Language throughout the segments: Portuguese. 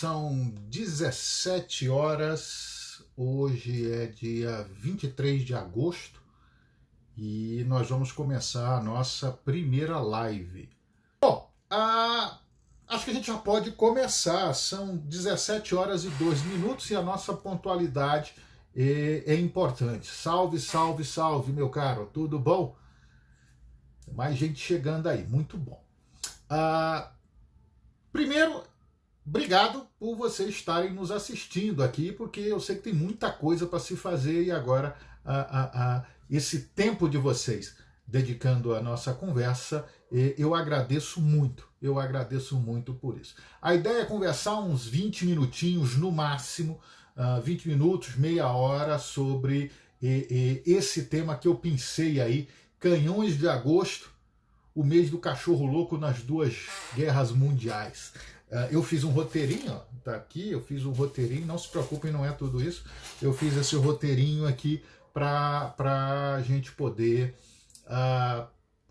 São 17 horas, hoje é dia 23 de agosto e nós vamos começar a nossa primeira live. Bom, acho que a gente já pode começar, são 17 horas e 2 minutos e a nossa pontualidade é importante. Salve, salve, salve, meu caro, tudo bom? Mais gente chegando aí, muito bom. Primeiro, obrigado por vocês estarem nos assistindo aqui, porque eu sei que tem muita coisa para se fazer e agora esse tempo de vocês dedicando a nossa conversa, eu agradeço muito por isso. A ideia é conversar uns 20 minutinhos no máximo, 20 minutos, meia hora, sobre esse tema que eu pensei aí, Canhões de Agosto, o mês do cachorro louco nas duas guerras mundiais. Eu fiz um roteirinho, ó, tá aqui, eu fiz um roteirinho, não se preocupem, não é tudo isso. Eu fiz esse roteirinho aqui para a gente poder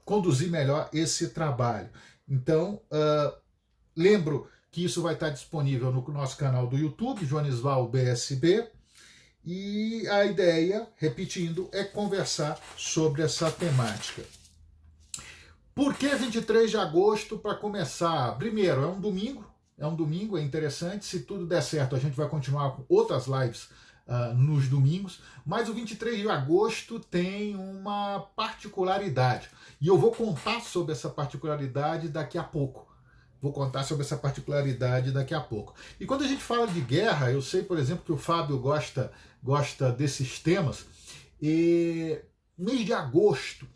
conduzir melhor esse trabalho. Então, lembro que isso vai estar disponível no nosso canal do YouTube, Joanisval BSB, e a ideia, repetindo, é conversar sobre essa temática. Por que 23 de agosto para começar? Primeiro, é um domingo, é interessante. Se tudo der certo, a gente vai continuar com outras lives nos domingos, mas o 23 de agosto tem uma particularidade, e eu vou contar sobre essa particularidade daqui a pouco. E quando a gente fala de guerra, eu sei, por exemplo, que o Fábio gosta desses temas, e mês de agosto,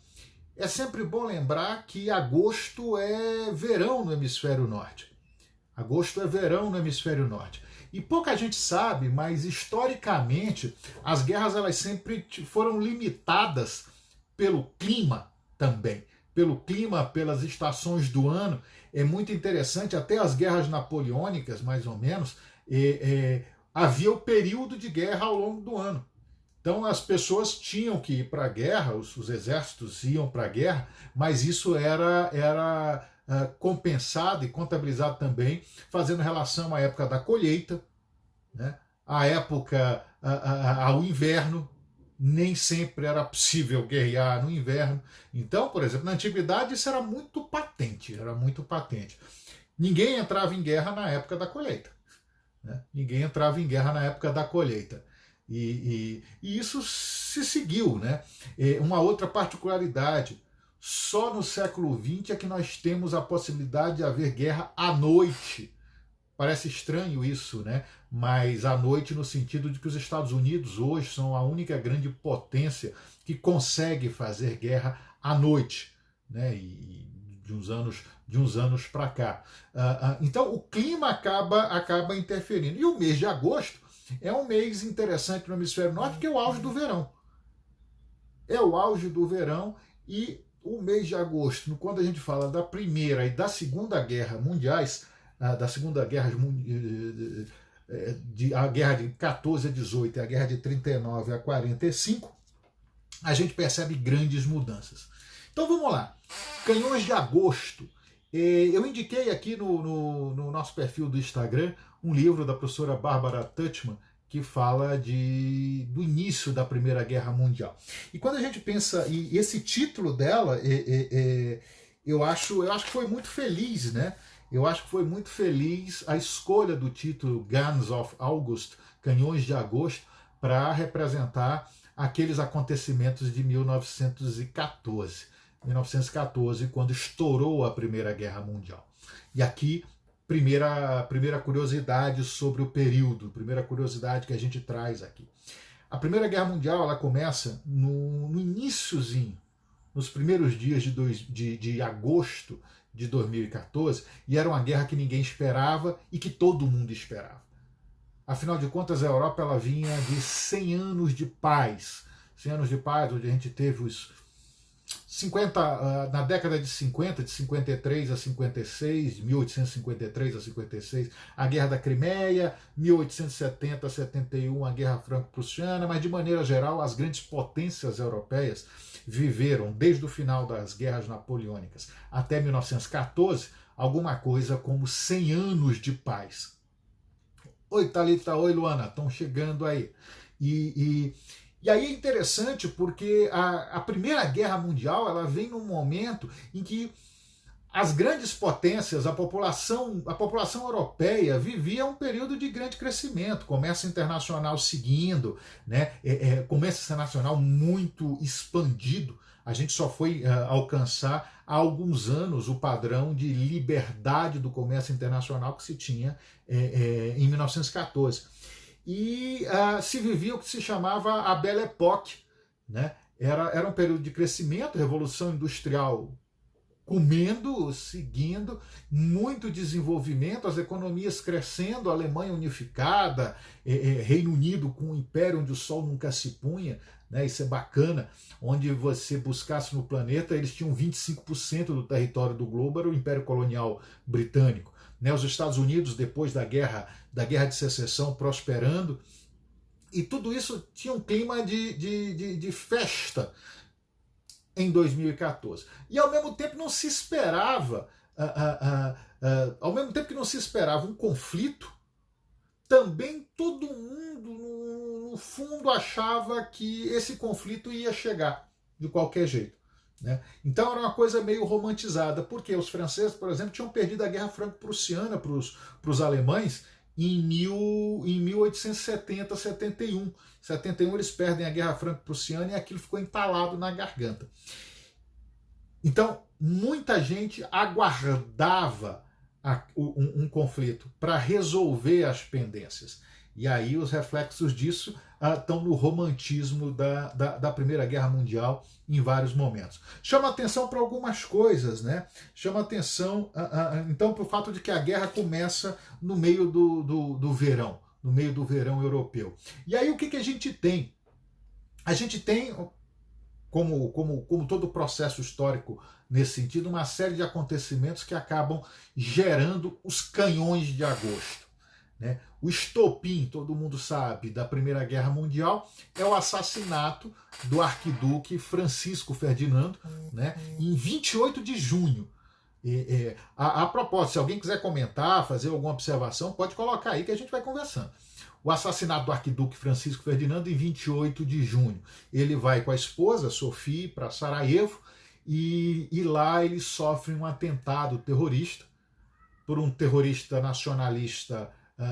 é sempre bom lembrar que agosto é verão no hemisfério norte. E pouca gente sabe, mas historicamente as guerras elas sempre foram limitadas pelo clima também. Pelo clima, pelas estações do ano. É muito interessante, até as guerras napoleônicas, mais ou menos, havia o período de guerra ao longo do ano. Então as pessoas tinham que ir para a guerra, os exércitos iam para a guerra, mas isso era compensado e contabilizado também, fazendo relação à época da colheita, né? À época, ao inverno. Nem sempre era possível guerrear no inverno. Então, por exemplo, na antiguidade isso era muito patente. Ninguém entrava em guerra na época da colheita. Né? E isso se seguiu, né? Uma outra particularidade, só no século XX é que nós temos a possibilidade de haver guerra à noite. Parece estranho isso, né? Mas à noite no sentido de que os Estados Unidos hoje são a única grande potência que consegue fazer guerra à noite, né? E de uns anos para cá. Então o clima acaba interferindo. E o mês de agosto é um mês interessante no hemisfério norte, que é o auge do verão. E o mês de agosto, quando a gente fala da Primeira e da Segunda Guerra Mundiais, a guerra de 14 a 18 e a guerra de 39 a 45, a gente percebe grandes mudanças. Então vamos lá. Canhões de Agosto. Eu indiquei aqui no nosso perfil do Instagram um livro da professora Barbara Tuchman, que fala do início da Primeira Guerra Mundial. E quando a gente pensa, e esse título dela, eu acho que foi muito feliz, né? Eu acho que foi muito feliz a escolha do título Guns of August, Canhões de Agosto, para representar aqueles acontecimentos de 1914, quando estourou a Primeira Guerra Mundial. E aqui, primeira curiosidade sobre o período, primeira curiosidade que a gente traz aqui. A Primeira Guerra Mundial ela começa no iniciozinho, nos primeiros dias de agosto de 2014, e era uma guerra que ninguém esperava e que todo mundo esperava. Afinal de contas, a Europa ela vinha de 100 anos de paz, onde a gente teve os 50, na década de 50, de 53 a 56, de 1853 a 56, a Guerra da Crimeia, 1870 a 71, a Guerra Franco-Prussiana, mas de maneira geral as grandes potências europeias viveram, desde o final das guerras napoleônicas até 1914, alguma coisa como 100 anos de paz. Oi, Thalita, oi, Luana, estão chegando aí. E aí é interessante porque a Primeira Guerra Mundial ela vem num momento em que as grandes potências, a população europeia vivia um período de grande crescimento, comércio internacional seguindo, né? Comércio internacional muito expandido. A gente só foi alcançar há alguns anos o padrão de liberdade do comércio internacional que se tinha em 1914. E se vivia o que se chamava a Belle Époque, né? Era um período de crescimento, revolução industrial comendo, seguindo, muito desenvolvimento, as economias crescendo, a Alemanha unificada, Reino Unido com um império onde o sol nunca se punha, né, isso é bacana, onde você buscasse no planeta, eles tinham 25% do território do globo, era o Império Colonial Britânico. Né, os Estados Unidos, depois da guerra de Secessão, prosperando, e tudo isso tinha um clima de festa, em 2014. E ao mesmo tempo não se esperava, ao mesmo tempo que não se esperava um conflito, também todo mundo, no fundo, achava que esse conflito ia chegar de qualquer jeito. Né? Então era uma coisa meio romantizada, porque os franceses, por exemplo, tinham perdido a Guerra Franco-Prussiana para os alemães em 1870, 71. 71 eles perdem a Guerra Franco-Prussiana e aquilo ficou entalado na garganta. Então, muita gente aguardava um conflito para resolver as pendências. E aí os reflexos disso estão no romantismo da Primeira Guerra Mundial em vários momentos. Chama atenção para algumas coisas, né? Chama atenção, então, para o fato de que a guerra começa no meio do verão, no meio do verão europeu. E aí o que a gente tem? A gente tem, como todo processo histórico nesse sentido, uma série de acontecimentos que acabam gerando os canhões de agosto. Né? O estopim, todo mundo sabe, da Primeira Guerra Mundial é o assassinato do arquiduque Francisco Ferdinando, né, em 28 de junho. A propósito, se alguém quiser comentar, fazer alguma observação, pode colocar aí que a gente vai conversando. O assassinato do arquiduque Francisco Ferdinando em 28 de junho. Ele vai com a esposa, Sofia, para Sarajevo e lá ele sofre um atentado terrorista por um terrorista nacionalista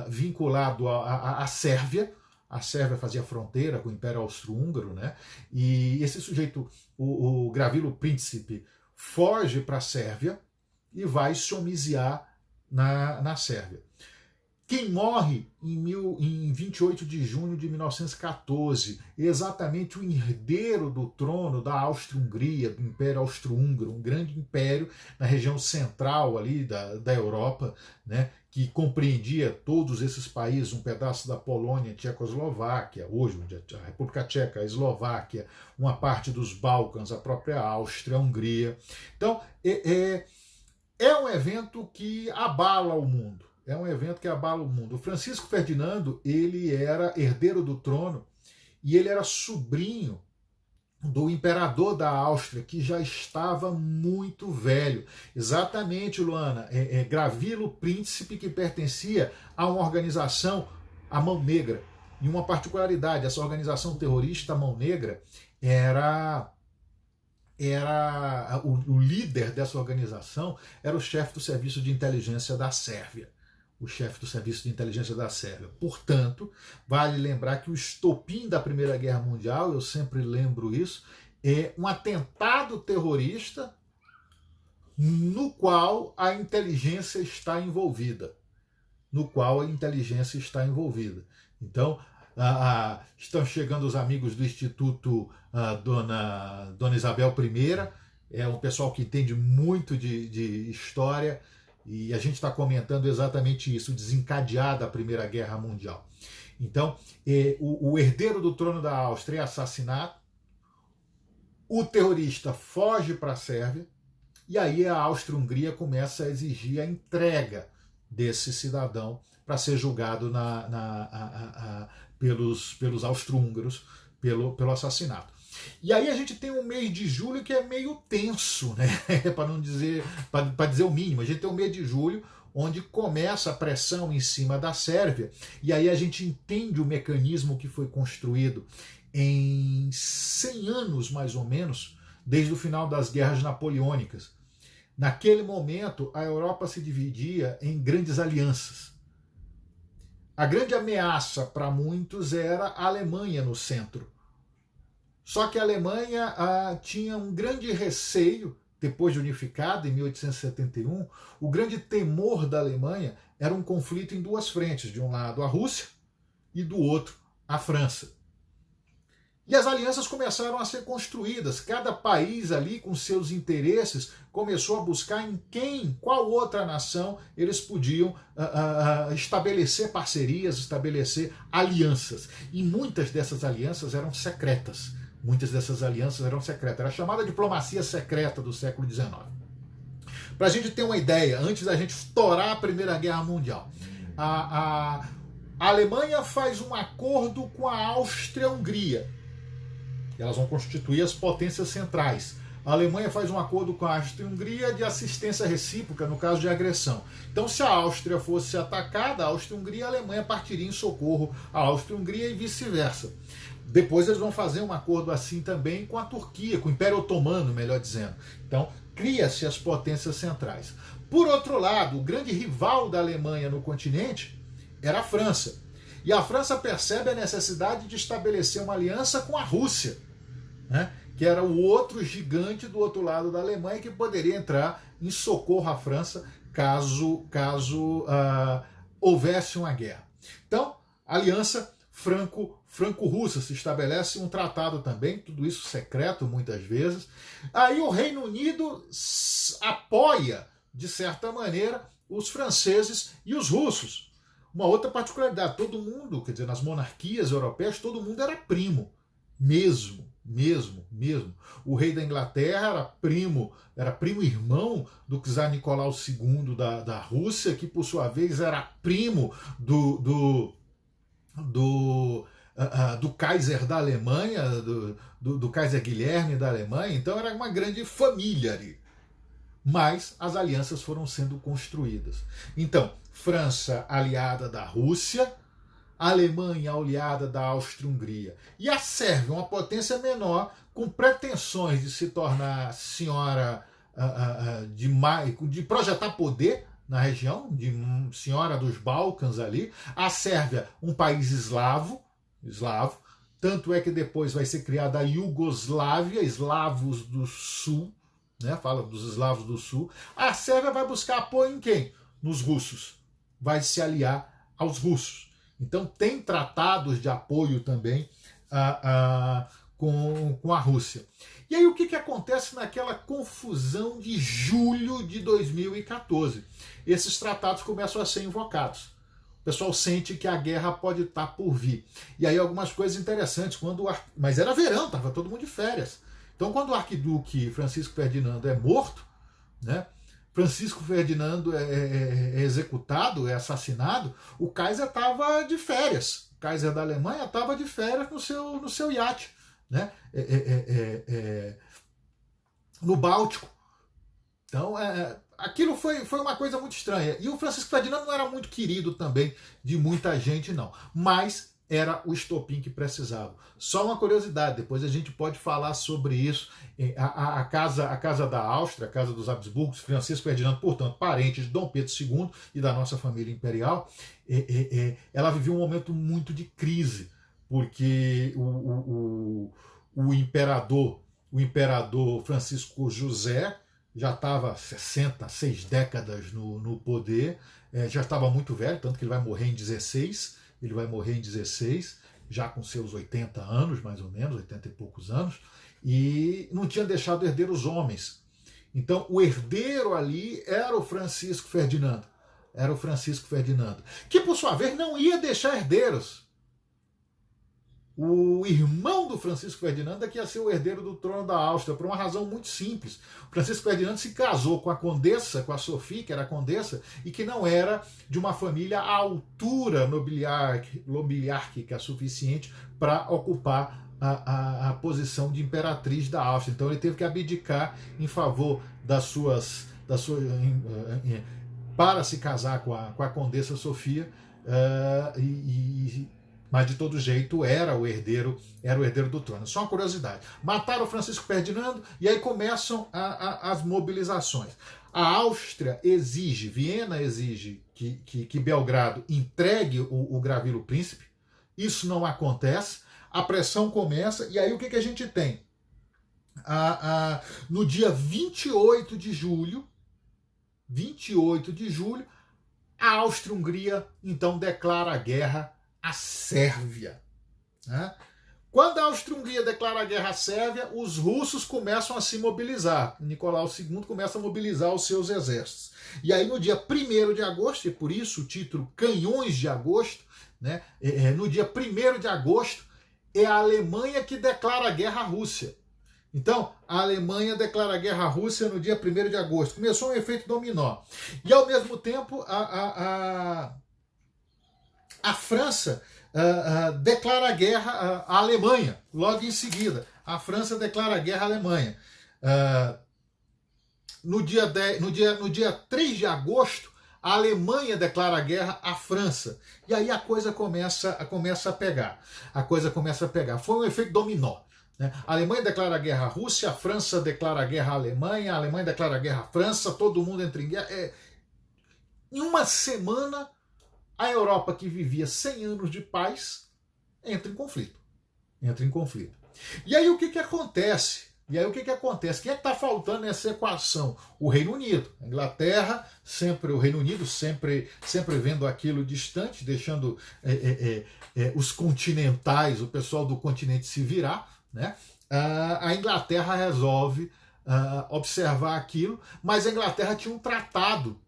vinculado à Sérvia. A Sérvia fazia fronteira com o Império Austro-Húngaro, né? E esse sujeito, o Gavrilo Princip, foge para a Sérvia e vai se homiziar na Sérvia. Quem morre em 28 de junho de 1914, exatamente o herdeiro do trono da Áustria-Hungria, do Império Austro-Húngaro, um grande império na região central ali da Europa, né, que compreendia todos esses países, um pedaço da Polônia, Tchecoslováquia, hoje a República Tcheca, a Eslováquia, uma parte dos Balcãs, a própria Áustria, a Hungria. Então, é um evento que abala o mundo. É um evento que abala o mundo. O Francisco Ferdinando, ele era herdeiro do trono e ele era sobrinho do imperador da Áustria, que já estava muito velho. Exatamente, Luana, Gavrilo Princip, que pertencia a uma organização, a Mão Negra. E uma particularidade, essa organização terrorista, a Mão Negra, era o líder dessa organização, era o chefe do serviço de inteligência da Sérvia. O chefe do serviço de inteligência da Sérvia. Portanto, vale lembrar que o estopim da Primeira Guerra Mundial, eu sempre lembro isso, é um atentado terrorista no qual a inteligência está envolvida. Então, estão chegando os amigos do Instituto Dona Isabel I, é um pessoal que entende muito de história, e a gente está comentando exatamente isso, desencadeada a Primeira Guerra Mundial. Então, o herdeiro do trono da Áustria é assassinado, o terrorista foge para a Sérvia, e aí a Áustria-Hungria começa a exigir a entrega desse cidadão para ser julgado pelos austro-húngaros pelo assassinato. E aí a gente tem um mês de julho que é meio tenso, né? para dizer o mínimo. A gente tem um mês de julho onde começa a pressão em cima da Sérvia, e aí a gente entende o mecanismo que foi construído em 100 anos, mais ou menos, desde o final das guerras napoleônicas. Naquele momento, a Europa se dividia em grandes alianças. A grande ameaça para muitos era a Alemanha no centro. Só que a Alemanha tinha um grande receio, depois de unificada, em 1871, o grande temor da Alemanha era um conflito em duas frentes, de um lado a Rússia e do outro a França. E as alianças começaram a ser construídas, cada país ali com seus interesses começou a buscar em qual outra nação eles podiam estabelecer parcerias, estabelecer alianças. E muitas dessas alianças eram secretas. Era a chamada diplomacia secreta do século XIX. Para a gente ter uma ideia, antes da gente estourar a Primeira Guerra Mundial, a Alemanha faz um acordo com a Áustria-Hungria. Elas vão constituir as potências centrais. A Alemanha faz um acordo com a Áustria-Hungria de assistência recíproca no caso de agressão. Então, se a Áustria fosse atacada, a Áustria-Hungria, a Alemanha partiria em socorro à Áustria-Hungria e vice-versa. Depois eles vão fazer um acordo assim também com a Turquia, com o Império Otomano, melhor dizendo. Então, cria-se as potências centrais. Por outro lado, o grande rival da Alemanha no continente era a França. E a França percebe a necessidade de estabelecer uma aliança com a Rússia, né? Que era o outro gigante do outro lado da Alemanha que poderia entrar em socorro à França caso houvesse uma guerra. Então, aliança franco-russa, se estabelece um tratado também, tudo isso secreto muitas vezes. Aí o Reino Unido apoia, de certa maneira, os franceses e os russos. Uma outra particularidade, todo mundo, quer dizer, nas monarquias europeias, todo mundo era primo, mesmo. O rei da Inglaterra era primo irmão do czar Nicolau II da Rússia, que por sua vez era primo do Kaiser da Alemanha, do Kaiser Guilherme da Alemanha, então era uma grande família ali. Mas as alianças foram sendo construídas. Então, França aliada da Rússia, Alemanha aliada da Áustria-Hungria. E a Sérvia, uma potência menor, com pretensões de se tornar senhora de projetar poder na região, de senhora dos Balcãs ali. A Sérvia, um país eslavo, tanto é que depois vai ser criada a Iugoslávia, eslavos do sul, né? Fala dos eslavos do sul. A Sérvia vai buscar apoio em quem? Nos russos. Vai se aliar aos russos. Então tem tratados de apoio também com a Rússia. E aí o que acontece naquela confusão de julho de 2014? Esses tratados começam a ser invocados. O pessoal sente que a guerra pode estar por vir. E aí algumas coisas interessantes. Mas era verão, estava todo mundo de férias. Então quando o arquiduque Francisco Ferdinando é morto, né? Francisco Ferdinando é executado, é assassinado, o Kaiser estava de férias. O Kaiser da Alemanha estava de férias no seu iate, né? No Báltico. Então, aquilo foi uma coisa muito estranha. E o Francisco Ferdinando não era muito querido também de muita gente, não. Mas era o estopim que precisava. Só uma curiosidade, depois a gente pode falar sobre isso. A casa da Áustria, a casa dos Habsburgos, Francisco Ferdinando, portanto, parente de Dom Pedro II e da nossa família imperial, ela viveu um momento muito de crise, porque o imperador Francisco José já estava 6 décadas no poder, já estava muito velho, tanto que ele vai morrer em 16. Ele vai morrer em 16, já com seus 80 anos, mais ou menos, 80 e poucos anos, e não tinha deixado herdeiros homens. Então, o herdeiro ali era o Francisco Ferdinando. Que, por sua vez, não ia deixar herdeiros. O irmão do Francisco Ferdinando é que ia ser o herdeiro do trono da Áustria, por uma razão muito simples. O Francisco Ferdinando se casou com a condessa, com a Sophie, que era a condessa, e que não era de uma família à altura nobiliárquica suficiente para ocupar a posição de imperatriz da Áustria. Então ele teve que abdicar em favor para se casar com a Condessa Sofia, mas de todo jeito era o herdeiro do trono. Só uma curiosidade. Mataram o Francisco Ferdinando e aí começam as mobilizações. A Áustria exige, Viena exige que Belgrado entregue o Gravilo Príncipe. Isso não acontece. A pressão começa e aí o que a gente tem? No dia 28 de julho, a Áustria-Hungria então declara guerra à Sérvia. Né? Quando a Áustria-Hungria declara guerra à Sérvia, os russos começam a se mobilizar. Nicolau II começa a mobilizar os seus exércitos. E aí no dia 1º de agosto, e por isso o título Canhões de Agosto, né? No dia 1º de agosto, é a Alemanha que declara guerra à Rússia. Então, a Alemanha declara guerra à Rússia no dia 1º de agosto. Começou um efeito dominó. E, ao mesmo tempo, a França declara guerra à Alemanha. Logo em seguida, a França declara guerra à Alemanha. No dia 3 de agosto, a Alemanha declara guerra à França. E aí a coisa começa a pegar. Foi um efeito dominó. A Alemanha declara guerra à Rússia, a França declara guerra à Alemanha, a Alemanha declara guerra à França, todo mundo entra em guerra. Em uma semana, a Europa, que vivia 100 anos de paz, entra em conflito. E aí o que acontece? Quem é que está faltando nessa equação? O Reino Unido. A Inglaterra, o Reino Unido sempre vendo aquilo distante, deixando os continentais, o pessoal do continente se virar. Né? A Inglaterra resolve observar aquilo, mas a Inglaterra tinha um tratado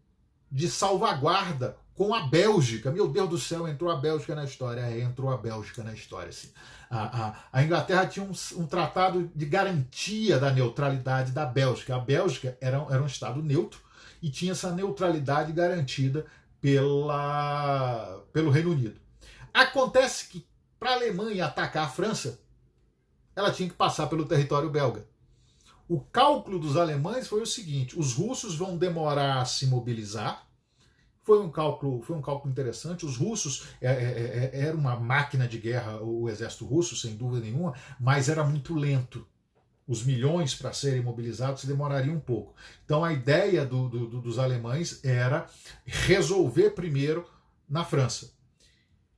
de salvaguarda com a Bélgica. Meu Deus do céu, entrou a Bélgica na história. Entrou a Bélgica na história, sim. A Inglaterra tinha um tratado de garantia da neutralidade da Bélgica. A Bélgica era um estado neutro e tinha essa neutralidade garantida pelo Reino Unido. Acontece que, para a Alemanha atacar a França, ela tinha que passar pelo território belga. O cálculo dos alemães foi o seguinte: os russos vão demorar a se mobilizar. Foi um cálculo interessante. Os russos era uma máquina de guerra, o exército russo, sem dúvida nenhuma, mas era muito lento. Os milhões para serem mobilizados demorariam um pouco. Então a ideia dos alemães era resolver primeiro na França.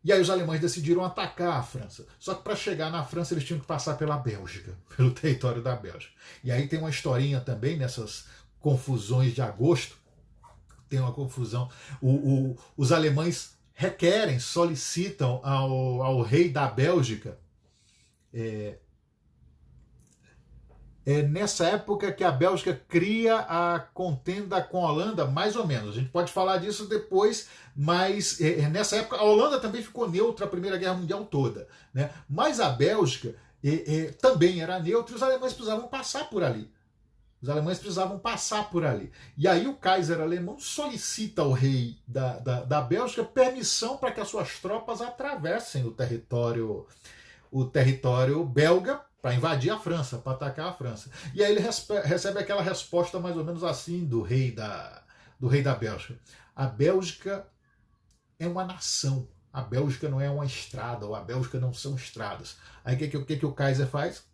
E aí os alemães decidiram atacar a França. Só que para chegar na França eles tinham que passar pela Bélgica, pelo território da Bélgica. E aí tem uma historinha também nessas confusões de agosto. Tem uma confusão. Os alemães solicitam ao rei da Bélgica. É nessa época que a Bélgica cria a contenda com a Holanda, mais ou menos. A gente pode falar disso depois, mas nessa época a Holanda também ficou neutra a Primeira Guerra Mundial toda. Né? Mas a Bélgica também era neutra e os alemães precisavam passar por ali. E aí o Kaiser alemão solicita ao rei da Bélgica permissão para que as suas tropas atravessem o território belga para invadir a França, para atacar a França. E aí ele recebe aquela resposta mais ou menos assim do rei da Bélgica. A Bélgica é uma nação. A Bélgica não é uma estrada, ou a Bélgica não são estradas. Aí o que o Kaiser faz?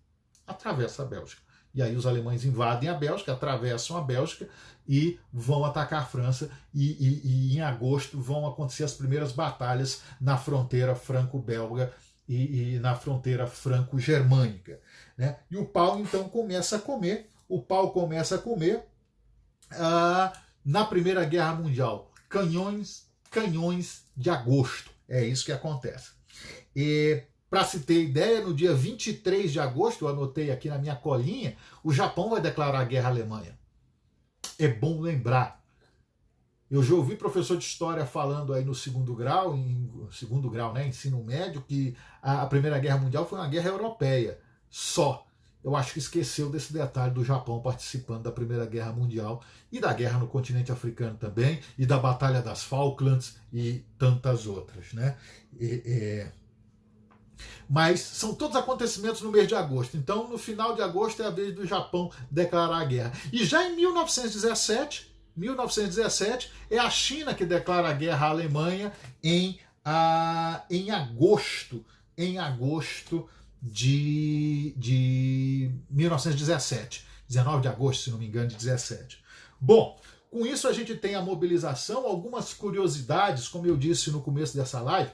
Atravessa a Bélgica. E aí os alemães invadem a Bélgica, atravessam a Bélgica e vão atacar a França. E em agosto vão acontecer as primeiras batalhas na fronteira franco-belga e na fronteira franco-germânica. Né? E o pau então começa a comer. Na Primeira Guerra Mundial. Canhões de agosto. É isso que acontece. Para se ter ideia, no dia 23 de agosto, eu anotei aqui na minha colinha, o Japão vai declarar guerra à Alemanha. É bom lembrar. Eu já ouvi professor de história falando aí no segundo grau, né, ensino médio, que a Primeira Guerra Mundial foi uma guerra europeia. Só. Eu acho que esqueceu desse detalhe do Japão participando da Primeira Guerra Mundial e da guerra no continente africano também, e da Batalha das Falklands e tantas outras. Né? Mas são todos acontecimentos no mês de agosto. Então, no final de agosto é a vez do Japão declarar a guerra. E já em 1917, 1917, é a China que declara a guerra à Alemanha em agosto de 1917. 19 de agosto, se não me engano, de 17. Bom, com isso a gente tem a mobilização, algumas curiosidades, como eu disse no começo dessa live.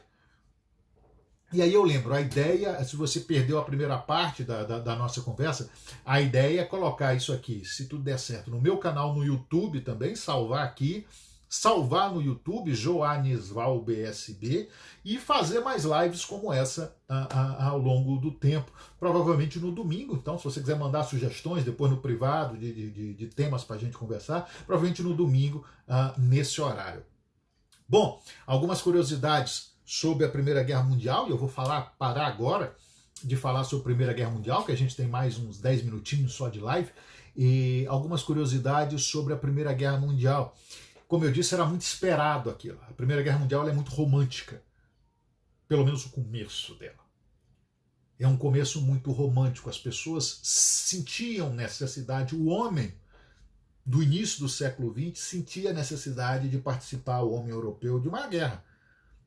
E aí eu lembro, a ideia, se você perdeu a primeira parte da nossa conversa, a ideia é colocar isso aqui, se tudo der certo, no meu canal no YouTube também, salvar aqui, salvar no YouTube, Joanisval BSB, e fazer mais lives como essa ao longo do tempo, provavelmente no domingo. Então, se você quiser mandar sugestões depois no privado de temas para a gente conversar, provavelmente no domingo, nesse horário. Bom, algumas curiosidades sobre a Primeira Guerra Mundial, e eu vou parar agora de falar sobre a Primeira Guerra Mundial, que a gente tem mais uns 10 minutinhos só de live, e algumas curiosidades sobre a Primeira Guerra Mundial. Como eu disse, era muito esperado aquilo. A Primeira Guerra Mundial é muito romântica, pelo menos o começo dela. É um começo muito romântico, as pessoas sentiam necessidade, o homem do início do século XX sentia a necessidade de participar, o homem europeu, de uma guerra.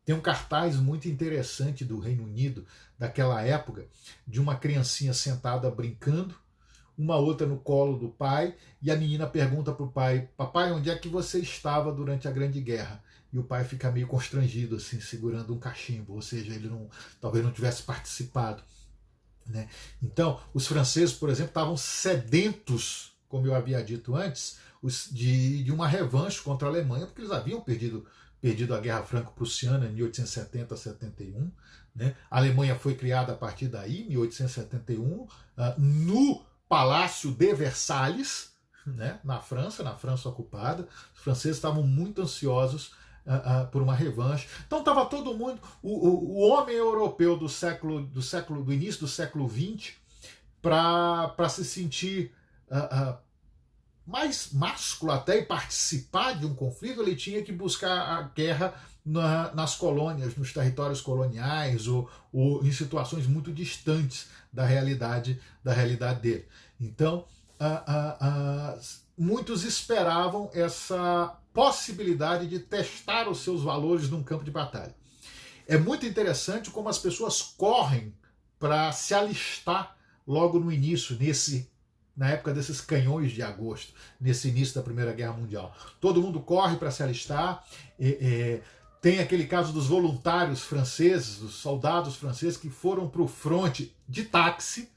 Tem um cartaz muito interessante do Reino Unido, daquela época, de uma criancinha sentada brincando, uma outra no colo do pai, e a menina pergunta para o pai: papai, onde é que você estava durante a Grande Guerra? E o pai fica meio constrangido, assim, segurando um cachimbo, ou seja, ele talvez não tivesse participado. Né? Então, os franceses, por exemplo, estavam sedentos, como eu havia dito antes, de uma revanche contra a Alemanha, porque eles haviam perdido a Guerra Franco-Prussiana em 1870-71. Né? A Alemanha foi criada a partir daí, 1871, no Palácio de Versalhes, né? na França Ocupada. Os franceses estavam muito ansiosos por uma revanche. Então estava todo mundo, o homem europeu do início do século XX, para se sentir mais másculo até e participar de um conflito, ele tinha que buscar a guerra nas colônias, nos territórios coloniais, ou em situações muito distantes da realidade dele. Então, muitos esperavam essa possibilidade de testar os seus valores num campo de batalha. É muito interessante como as pessoas correm para se alistar logo no início, na época desses canhões de agosto, nesse início da Primeira Guerra Mundial. Todo mundo corre para se alistar. Tem aquele caso dos voluntários franceses, dos soldados franceses que foram para o fronte de táxi.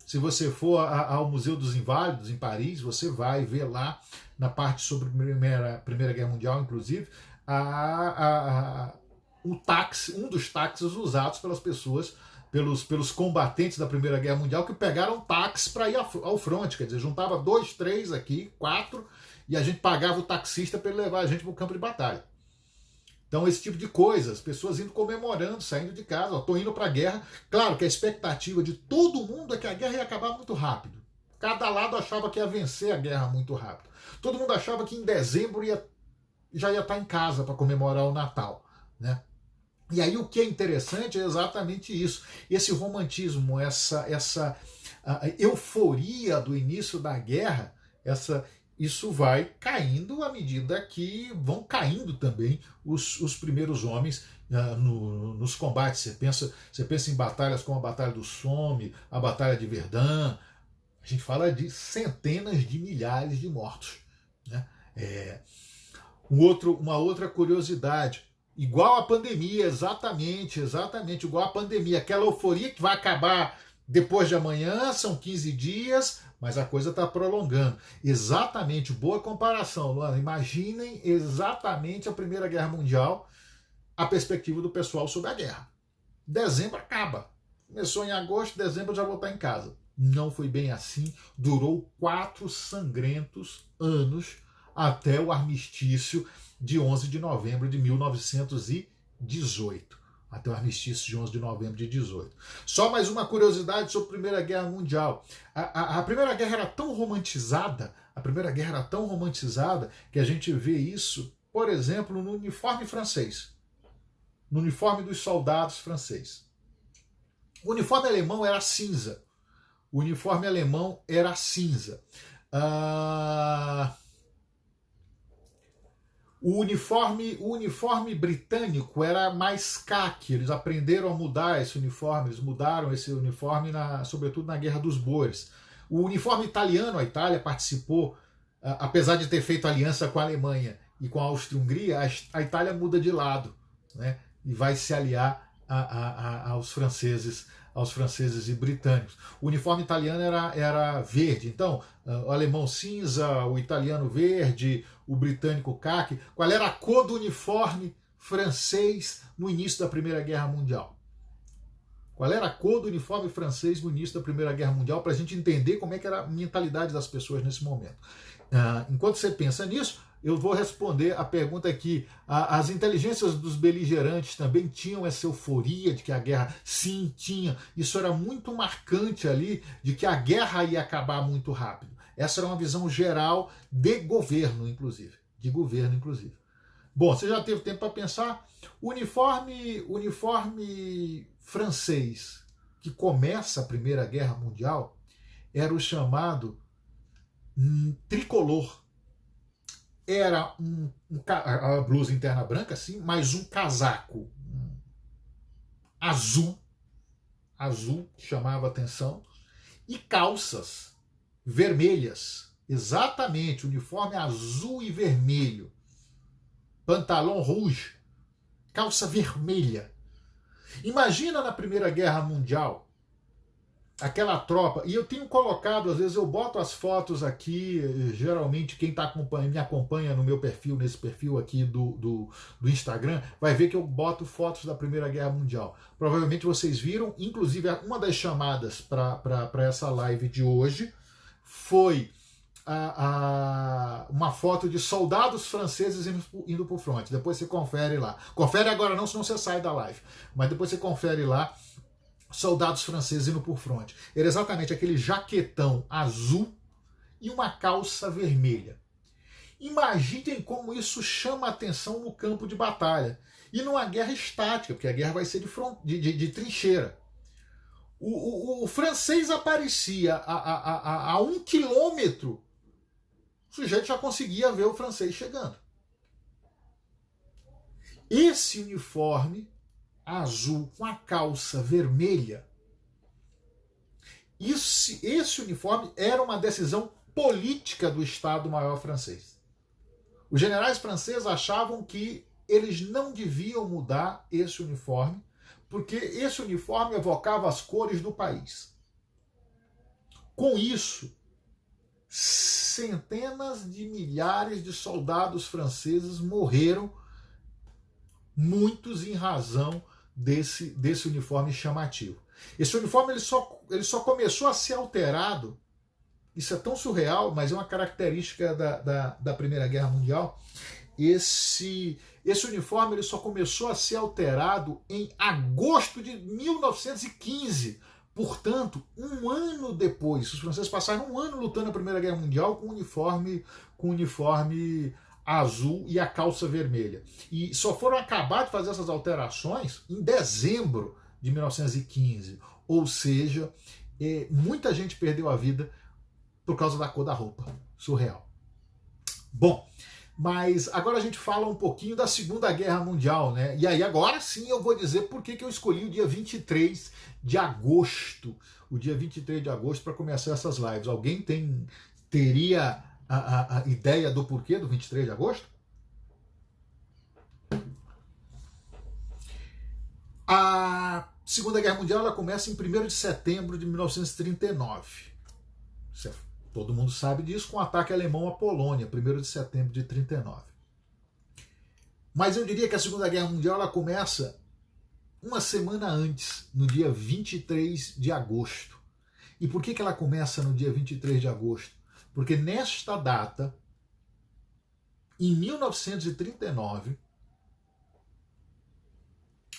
Se você for ao Museu dos Inválidos, em Paris, você vai ver lá, na parte sobre a Primeira Guerra Mundial, inclusive, um dos táxis usados pelas pessoas, pelos combatentes da Primeira Guerra Mundial, que pegaram táxi para ir ao fronte. Quer dizer, juntava 2, 3 aqui, 4, e a gente pagava o taxista para ele levar a gente para o campo de batalha. Então, esse tipo de coisa, as pessoas indo comemorando, saindo de casa, estou indo para a guerra. Claro que a expectativa de todo mundo é que a guerra ia acabar muito rápido. Cada lado achava que ia vencer a guerra muito rápido. Todo mundo achava que em dezembro já ia estar em casa para comemorar o Natal, né? E aí o que é interessante é exatamente isso, esse romantismo, essa euforia do início da guerra, isso vai caindo à medida que vão caindo também os primeiros homens nos combates. Você pensa em batalhas como a Batalha do Somme, a Batalha de Verdun, a gente fala de centenas de milhares de mortos. Né? Uma outra curiosidade, igual a pandemia, exatamente, igual a pandemia, aquela euforia que vai acabar depois de amanhã, são 15 dias, mas a coisa está prolongando. Exatamente, boa comparação, Luana. Imaginem exatamente a Primeira Guerra Mundial, a perspectiva do pessoal sobre a guerra. Dezembro acaba. Começou em agosto, dezembro eu já vou estar em casa. Não foi bem assim, durou 4 sangrentos anos até o armistício de 11 de novembro de 1918. Até o armistício de 11 de novembro de 18. Só mais uma curiosidade sobre a Primeira Guerra Mundial. A Primeira Guerra era tão romantizada, que a gente vê isso, por exemplo, no uniforme francês. No uniforme dos soldados franceses. O uniforme alemão era cinza. O uniforme britânico era mais caqui, eles aprenderam a mudar esse uniforme, eles mudaram esse uniforme, sobretudo na Guerra dos Boers. O uniforme italiano, a Itália participou, apesar de ter feito aliança com a Alemanha e com a Áustria-Hungria, a Itália muda de lado, né, e vai se aliar aos franceses e britânicos. O uniforme italiano era verde, então o alemão cinza, o italiano verde, o britânico caqui. Qual era a cor do uniforme francês no início da Primeira Guerra Mundial? Qual era a cor do uniforme francês no início da Primeira Guerra Mundial, para a gente entender como é que era a mentalidade das pessoas nesse momento. Enquanto você pensa nisso, eu vou responder a pergunta aqui. As inteligências dos beligerantes também tinham essa euforia de que a guerra, sim, tinha. Isso era muito marcante ali, de que a guerra ia acabar muito rápido. Essa era uma visão geral de governo, inclusive. Bom, você já teve tempo para pensar? O uniforme francês que começa a Primeira Guerra Mundial era o chamado tricolor. Era a blusa interna branca, sim, mas um casaco azul chamava atenção, e calças vermelhas, exatamente, uniforme azul e vermelho, pantalão rouge, calça vermelha. Imagina na Primeira Guerra Mundial, aquela tropa, e eu tenho colocado, às vezes eu boto as fotos aqui, geralmente quem me acompanha no meu perfil, nesse perfil aqui do Instagram, vai ver que eu boto fotos da Primeira Guerra Mundial. Provavelmente vocês viram, inclusive uma das chamadas para essa live de hoje foi uma foto de soldados franceses indo para o fronte. Depois você confere lá. Confere agora não, senão você sai da live. Mas depois você confere lá, soldados franceses indo por fronte. Era exatamente aquele jaquetão azul e uma calça vermelha. Imaginem como isso chama atenção no campo de batalha. E numa guerra estática, porque a guerra vai ser de trincheira. O francês aparecia a 1 quilômetro, o sujeito já conseguia ver o francês chegando. Esse uniforme azul com a calça vermelha, esse uniforme era uma decisão política do Estado-Maior francês. Os generais franceses achavam que eles não deviam mudar esse uniforme, porque esse uniforme evocava as cores do país. Com isso, centenas de milhares de soldados franceses morreram, muitos em razão desse uniforme chamativo. Esse uniforme ele só começou a ser alterado, isso é tão surreal, mas é uma característica da Primeira Guerra Mundial. Esse uniforme ele só começou a ser alterado em agosto de 1915. Portanto, um ano depois, os franceses passaram um ano lutando na Primeira Guerra Mundial com uniforme azul e a calça vermelha. E só foram acabar de fazer essas alterações em dezembro de 1915. Ou seja, muita gente perdeu a vida por causa da cor da roupa. Surreal. Bom, mas agora a gente fala um pouquinho da Segunda Guerra Mundial, né? E aí agora sim eu vou dizer por que eu escolhi o dia 23 de agosto. O dia 23 de agosto para começar essas lives. Alguém teria a ideia do porquê do 23 de agosto? A Segunda Guerra Mundial ela começa em 1º de setembro de 1939. Todo mundo sabe disso, com o ataque alemão à Polônia, 1º de setembro de 1939. Mas eu diria que a Segunda Guerra Mundial ela começa uma semana antes, no dia 23 de agosto. E por que ela começa no dia 23 de agosto? Porque nesta data, em 1939,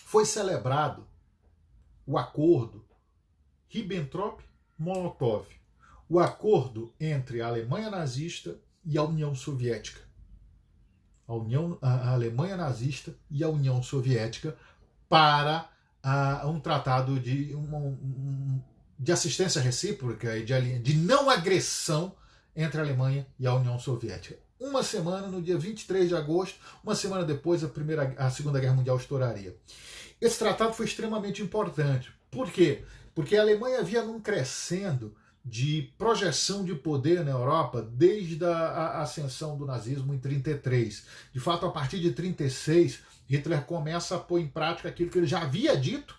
foi celebrado o acordo Ribbentrop-Molotov, o acordo entre a Alemanha nazista e a União Soviética. A Alemanha nazista e a União Soviética para um tratado de assistência recíproca e de não agressão entre a Alemanha e a União Soviética. uma semana, no dia 23 de agosto, uma semana depois a Segunda Guerra Mundial estouraria. Esse tratado foi extremamente importante. Por quê? Porque a Alemanha vinha num crescendo de projeção de poder na Europa desde a ascensão do nazismo em 1933. De fato, a partir de 1936, Hitler começa a pôr em prática aquilo que ele já havia dito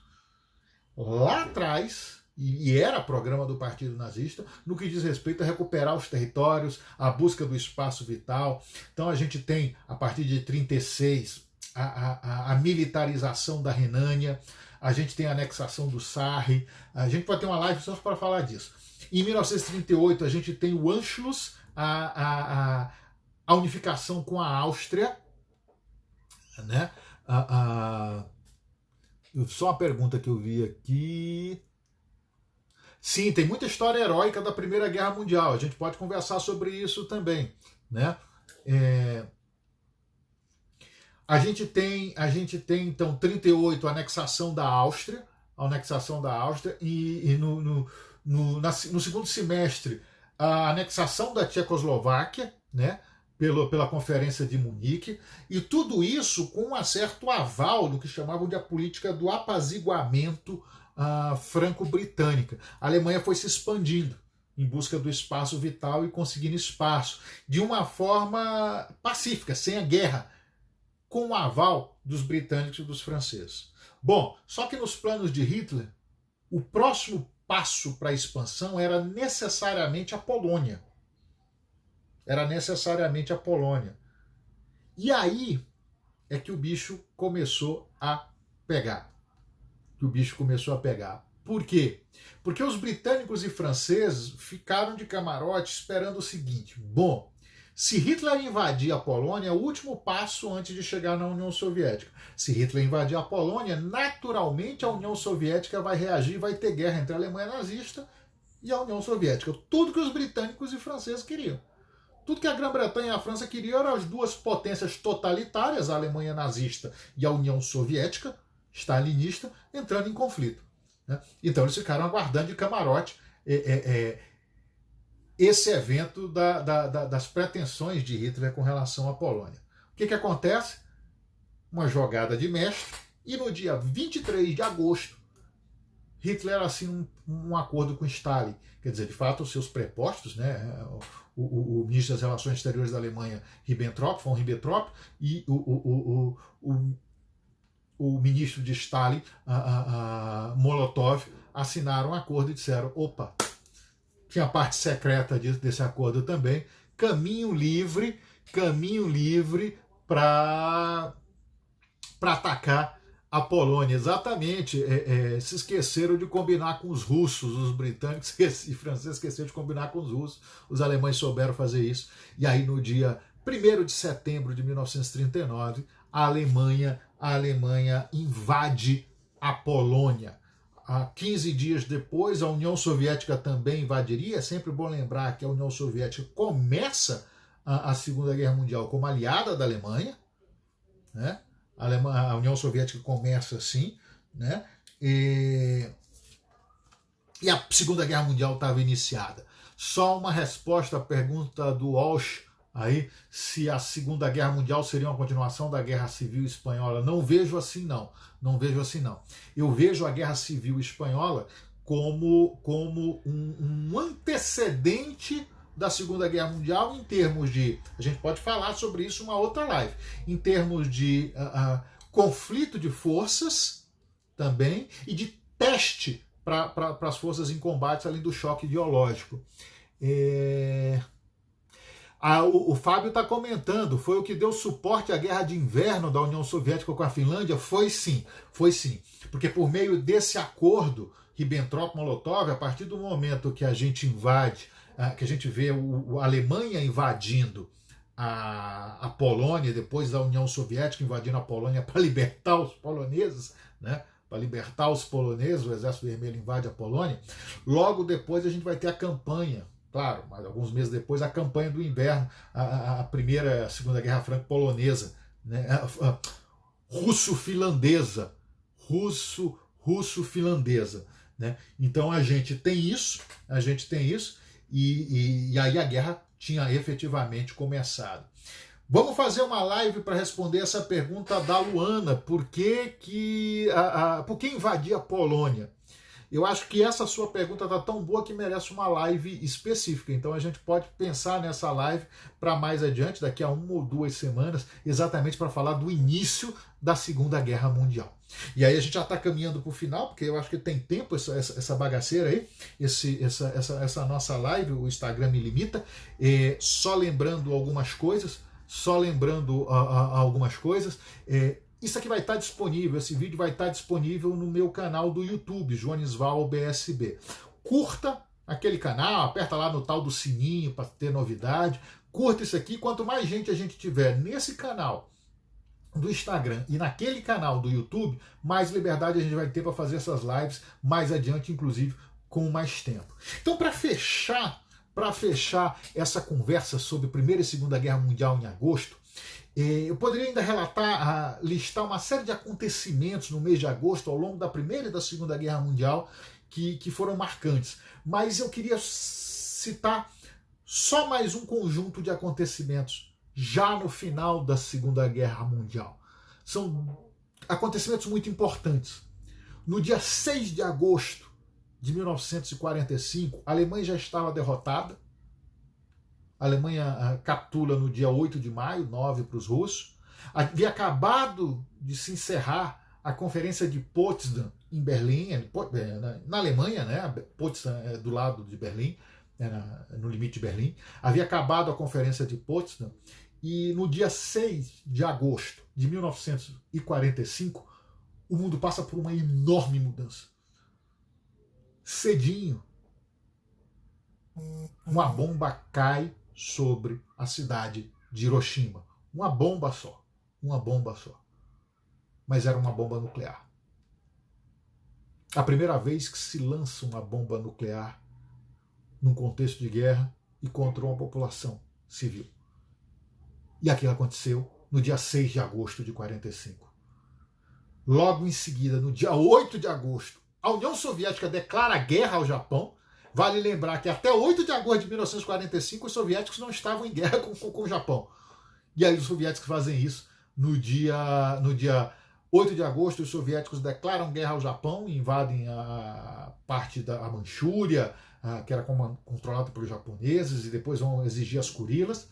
lá atrás, e era programa do Partido Nazista, no que diz respeito a recuperar os territórios, a busca do espaço vital. Então a gente tem, a partir de 1936, a militarização da Renânia, a gente tem a anexação do Sarre, a gente pode ter uma live só para falar disso. Em 1938, a gente tem o Anschluss, a unificação com a Áustria, né? Só uma pergunta que eu vi aqui. Sim, tem muita história heróica da Primeira Guerra Mundial, a gente pode conversar sobre isso também, né? A gente tem então 1938 a anexação da Áustria, e no segundo semestre a anexação da Tchecoslováquia, né? Pela Conferência de Munique, e tudo isso com um certo aval do que chamavam de a política do apaziguamento franco-britânica. A Alemanha foi se expandindo em busca do espaço vital e conseguindo espaço de uma forma pacífica, sem a guerra, com o aval dos britânicos e dos franceses. Bom, só que nos planos de Hitler, o próximo passo para a expansão era necessariamente a Polônia. E aí é que o bicho começou a pegar. Por quê? Porque os britânicos e franceses ficaram de camarote esperando o seguinte: bom, se Hitler invadir a Polônia, é o último passo antes de chegar na União Soviética. Se Hitler invadir a Polônia, naturalmente a União Soviética vai reagir, vai ter guerra entre a Alemanha nazista e a União Soviética. Tudo que os britânicos e franceses queriam. Tudo que a Grã-Bretanha e a França queriam eram as duas potências totalitárias, a Alemanha nazista e a União Soviética, stalinista, entrando em conflito. Né? Então eles ficaram aguardando de camarote esse evento das pretensões de Hitler com relação à Polônia. O que acontece? Uma jogada de mestre, e no dia 23 de agosto, Hitler assina um acordo com Stalin. Quer dizer, de fato, os seus prepostos, né, o ministro das Relações Exteriores da Alemanha, Ribbentrop, von Ribbentrop, e o ministro de Stalin, Molotov, assinaram um acordo e disseram: opa, tinha parte secreta desse acordo também, caminho livre para atacar a Polônia. Exatamente, se esqueceram de combinar com os russos, os britânicos e franceses esqueceram de combinar com os russos, os alemães souberam fazer isso, e aí no dia 1º de setembro de 1939, a Alemanha invade a Polônia. 15 dias depois, a União Soviética também invadiria. É sempre bom lembrar que a União Soviética começa a Segunda Guerra Mundial como aliada da Alemanha, né? A União Soviética começa assim, né? E a Segunda Guerra Mundial estava iniciada. Só uma resposta à pergunta do Walsh aí, se a Segunda Guerra Mundial seria uma continuação da Guerra Civil Espanhola. Não vejo assim, não. Eu vejo a Guerra Civil Espanhola como um antecedente da Segunda Guerra Mundial, em termos de... A gente pode falar sobre isso uma outra live. Em termos de conflito de forças também, e de teste para as forças em combate, além do choque ideológico. O Fábio está comentando: foi o que deu suporte à guerra de inverno da União Soviética com a Finlândia? Foi sim. Porque por meio desse acordo Ribbentrop-Molotov, a partir do momento que a gente invade, que a gente vê a Alemanha invadindo a Polônia, depois da União Soviética invadindo a Polônia para libertar os poloneses, né? O Exército Vermelho invade a Polônia. Logo depois a gente vai ter a campanha, claro, mas alguns meses depois, a campanha do inverno, a Segunda Guerra Franco-Polonesa, né? Russo-finlandesa, né? Então a gente tem isso, e aí a guerra tinha efetivamente começado. Vamos fazer uma live para responder essa pergunta da Luana, por que invadir a Polônia? Eu acho que essa sua pergunta está tão boa que merece uma live específica. Então a gente pode pensar nessa live para mais adiante, daqui a 1 ou 2 semanas, exatamente para falar do início da Segunda Guerra Mundial. E aí a gente já está caminhando para o final, porque eu acho que tem tempo essa bagaceira aí, essa nossa live, o Instagram me limita. Só lembrando algumas coisas, isso aqui vai estar disponível, esse vídeo vai estar disponível no meu canal do YouTube, Joanisval BSB. Curta aquele canal, aperta lá no tal do sininho para ter novidade, curta isso aqui, quanto mais gente a gente tiver nesse canal do Instagram e naquele canal do YouTube, mais liberdade a gente vai ter para fazer essas lives mais adiante, inclusive com mais tempo. Então, para fechar essa conversa sobre Primeira e Segunda Guerra Mundial em agosto, eu poderia ainda listar uma série de acontecimentos no mês de agosto, ao longo da Primeira e da Segunda Guerra Mundial, que foram marcantes. Mas eu queria citar só mais um conjunto de acontecimentos, já no final da Segunda Guerra Mundial. São acontecimentos muito importantes. No dia 6 de agosto de 1945, a Alemanha já estava derrotada. A Alemanha capitula no dia 8 de maio, 9 para os russos. Havia acabado de se encerrar a Conferência de Potsdam em Berlim, na Alemanha, né? Potsdam é do lado de Berlim, no limite de Berlim. Havia acabado a Conferência de Potsdam e no dia 6 de agosto de 1945, o mundo passa por uma enorme mudança. Cedinho, uma bomba cai sobre a cidade de Hiroshima. Uma bomba só. Mas era uma bomba nuclear. A primeira vez que se lança uma bomba nuclear num contexto de guerra e contra uma população civil. E aquilo aconteceu no dia 6 de agosto de 45. Logo em seguida, no dia 8 de agosto, a União Soviética declara guerra ao Japão. Vale lembrar que até 8 de agosto de 1945 os soviéticos não estavam em guerra com o Japão. E aí os soviéticos fazem isso no dia 8 de agosto, os soviéticos declaram guerra ao Japão e invadem a parte da Manchúria, que era controlada pelos japoneses, e depois vão exigir as Kurilas.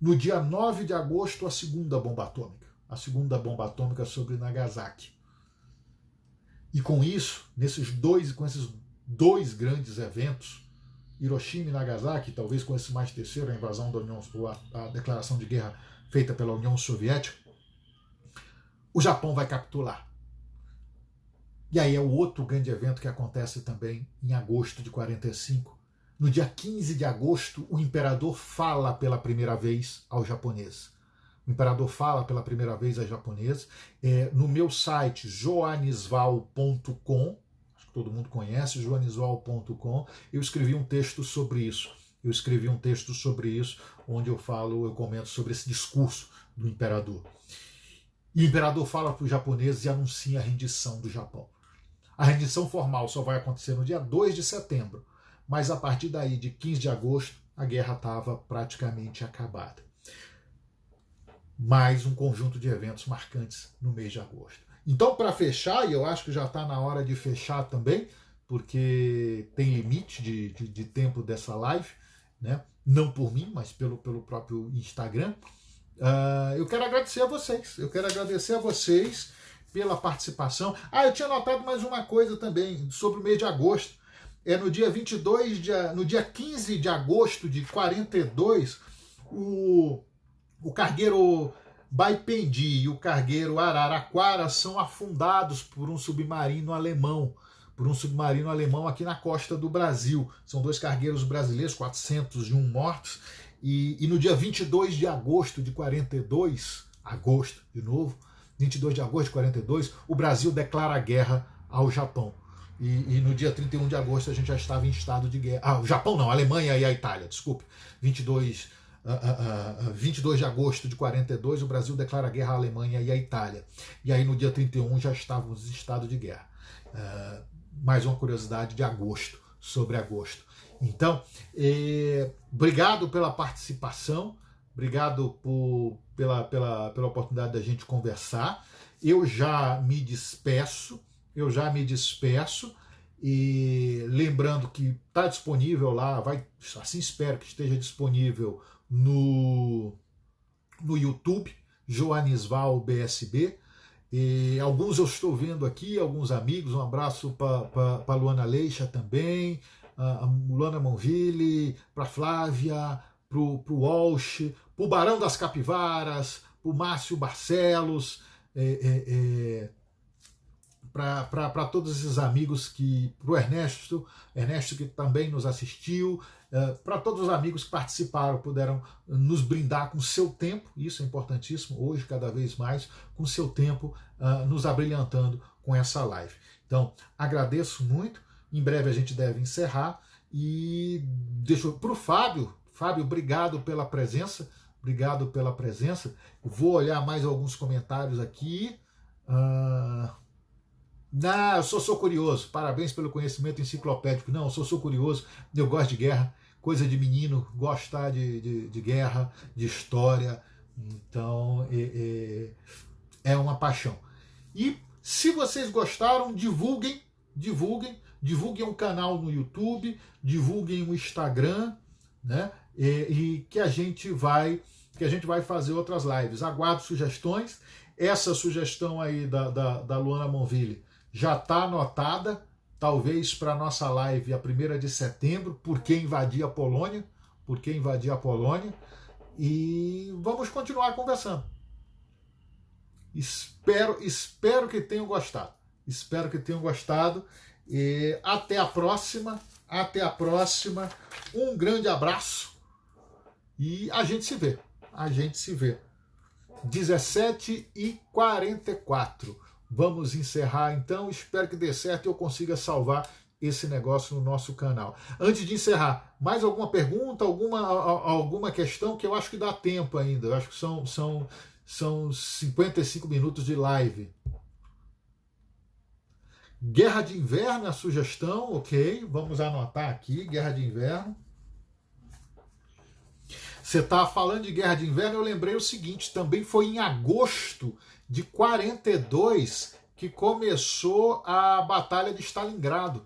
No dia 9 de agosto, a segunda bomba atômica sobre Nagasaki. E com isso, com esses dois grandes eventos, Hiroshima e Nagasaki, talvez com esse mais terceiro, a invasão da União, a declaração de guerra feita pela União Soviética, o Japão vai capitular. E aí é o outro grande evento que acontece também em agosto de 45. No dia 15 de agosto, o imperador fala pela primeira vez aos japoneses. O imperador fala pela primeira vez aos japoneses. No meu site, joanisval.com, todo mundo conhece, joanisval.com, eu escrevi um texto sobre isso. Onde eu comento sobre esse discurso do imperador. E o imperador fala para os japoneses e anuncia a rendição do Japão. A rendição formal só vai acontecer no dia 2 de setembro, mas a partir daí, de 15 de agosto, a guerra estava praticamente acabada. Mais um conjunto de eventos marcantes no mês de agosto. Então, para fechar, e eu acho que já está na hora de fechar também, porque tem limite de tempo dessa live, né? Não por mim, mas pelo próprio Instagram. Eu quero agradecer a vocês. Pela participação. Eu tinha notado mais uma coisa também sobre o mês de agosto. No dia 15 de agosto de 42, o cargueiro Baipendi e o cargueiro Araraquara são afundados por um submarino alemão. Aqui na costa do Brasil. São dois cargueiros brasileiros, 401 mortos. E no dia 22 de agosto de 42, 22 de agosto de 42, o Brasil declara guerra ao Japão. E no dia 31 de agosto a gente já estava em estado de guerra. O Japão não, a Alemanha e a Itália, desculpe. 22 de agosto de 42, o Brasil declara guerra à Alemanha e à Itália. E aí no dia 31 já estávamos em estado de guerra. Mais uma curiosidade de agosto, sobre agosto. Então, obrigado pela participação, obrigado pela oportunidade da gente conversar. Eu já me despeço, e lembrando que está disponível lá, assim espero que esteja disponível no YouTube, Joanisval BSB. E alguns eu estou vendo aqui, alguns amigos, um abraço para a Luana Leixa também, a Luana Monville, para Flávia, para o Walsh, para o Barão das Capivaras, para o Márcio Barcelos, para todos esses amigos, para o Ernesto que também nos assistiu, para todos os amigos que participaram, puderam nos brindar com seu tempo, isso é importantíssimo, hoje cada vez mais, com seu tempo, nos abrilhantando com essa live. Então, agradeço muito, em breve a gente deve encerrar, e deixo para o Fábio, obrigado pela presença, vou olhar mais alguns comentários aqui. Não, eu sou curioso, parabéns pelo conhecimento enciclopédico. Não, eu sou curioso, eu gosto de guerra, coisa de menino, gostar de guerra, de história, então é uma paixão. E se vocês gostaram, divulguem um canal no YouTube, divulguem o Instagram, né? E que a gente vai fazer outras lives. Aguardo sugestões. Essa sugestão aí da Luana Monville já está anotada, talvez para a nossa live a 1ª de setembro, por que invadir a Polônia, e vamos continuar conversando. Espero que tenham gostado, e até a próxima, um grande abraço, e a gente se vê. 17h44. Vamos encerrar então, espero que dê certo e eu consiga salvar esse negócio no nosso canal. Antes de encerrar, mais alguma pergunta, alguma questão, que eu acho que dá tempo ainda, eu acho que são 55 minutos de live. Guerra de Inverno, a sugestão, ok, vamos anotar aqui, Guerra de Inverno. Você está falando de Guerra de Inverno, eu lembrei o seguinte, também foi em agosto de 42 que começou a Batalha de Stalingrado.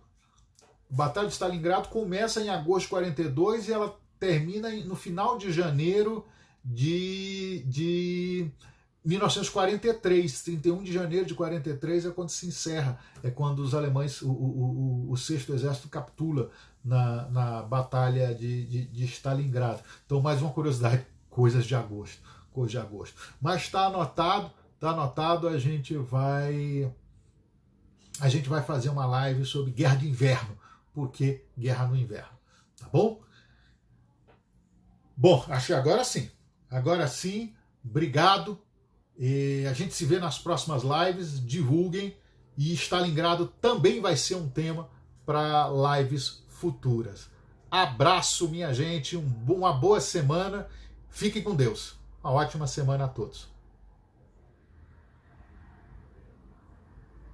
A Batalha de Stalingrado começa em agosto de 42 e ela termina no final de janeiro de 1943, 31 de janeiro de 43 é quando se encerra, é quando os alemães, o 6º Exército capitula na Batalha de Stalingrado. Então, mais uma curiosidade, coisas de agosto. Mas está anotado, a gente vai fazer uma live sobre Guerra de Inverno, porque guerra no inverno, tá bom? Bom, acho que agora sim, obrigado. E a gente se vê nas próximas lives, divulguem, e Stalingrado também vai ser um tema para lives futuras. Abraço, minha gente, uma boa semana, fiquem com Deus, uma ótima semana a todos.